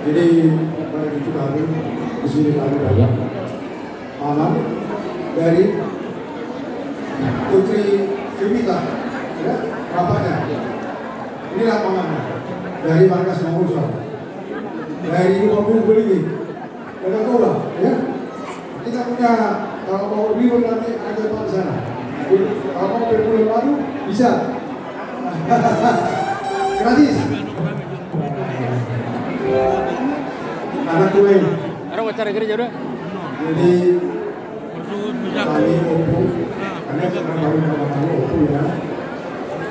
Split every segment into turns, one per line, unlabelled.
Jadi pada itu kami di sini kami banyak malam dari Putri Vivita, ya, bapaknya. Ini lapangannya dari Markas Mangusal, dari Mobil Beli, ada Tola, ya. Kita punya kalau mau libur nanti ada di sana. Kalau mau berbulan baru bisa. Gratis. Anak kue.
Orang acara gereja udah.
Jadi kami Oppo, karena sekarang baru Oppo ya.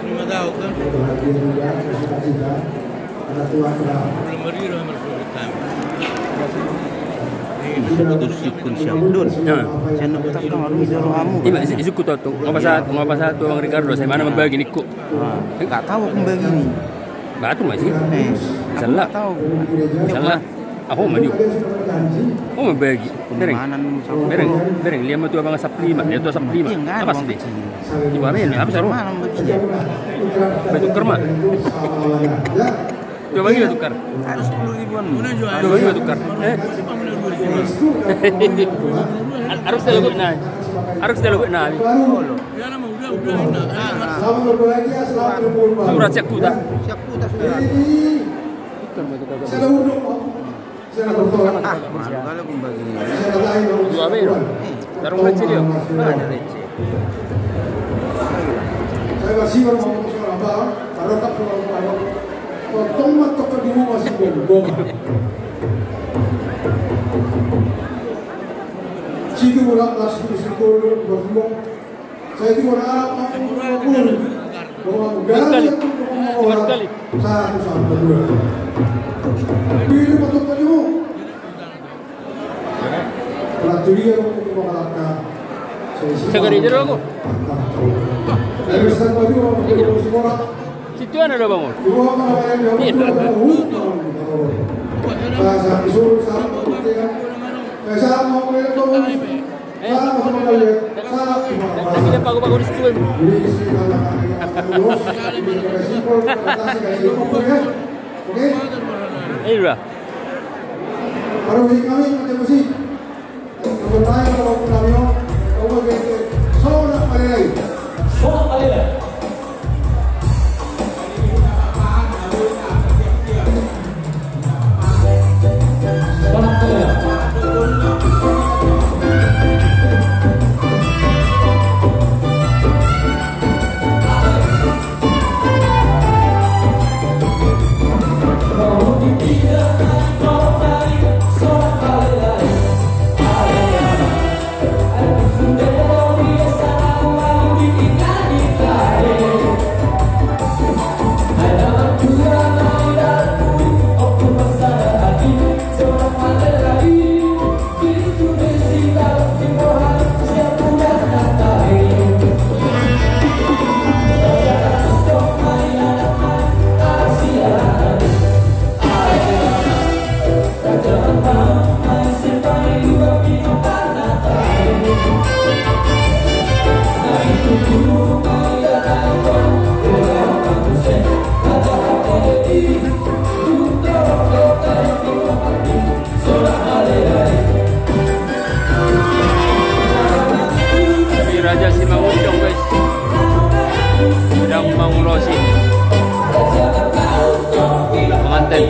5 tahun kan.
Bahagia juga, cita-cita anak tua kita.
Sikun Syamdun. Saya nak tak tahu orang itu kamu.
Iya, isuku tuh. Ngapa satu Bang Ricardo, saya mana membagi niku.
Enggak tahu kembali ini.
Batu masih. Salah.
Tahu.
Salah. Aku maju. Oh membagi. Bereng lihat tu abang saplima, dia tu saplima. Apa sih? Di mana ini? Apa saru? Betul kerma. Dua bagi tukar.
Harus 10 ribuan.
Dua bagi tukar. Harus terlalu naik. Harus terlalu naik.
Ya nama udah.
Selamat berbahagia, selamat berkumpul.
Surat siap tak?
Siap putar sudah.
Saya urut, saya bertolak.
Kalau kembali.
Saya lain.
Dua beri. Tarung receh dia.
Ada receh.
Saya masih mau sekolah abang, kalau tak sekolah potong mata kedua masih bom. Situ orang kelas di situ bergumong. Saya itu orang Arab ngomong. Sekali. Satu dua. Pilih potong kedua. Pelajari yang untuk mengalahkan.
Segera je aku.
Dari Ustaz Baju mau sekolah.
Situ ada bangun.
Dua kalau yang saya disuruh sama buktikan. Saya mau melihat kamu. Saya mau melihat.
Tapi dia pagu-pagu di situ.
Jadi istri anak-anak lulus, simpel, oke?
Ini dah.
Baru musik kami, macam musik. Kemudian kalau kami kamu gitu, soalnya kali lagi.
Raja Simangujong guys, sedang mengurusi pengantin.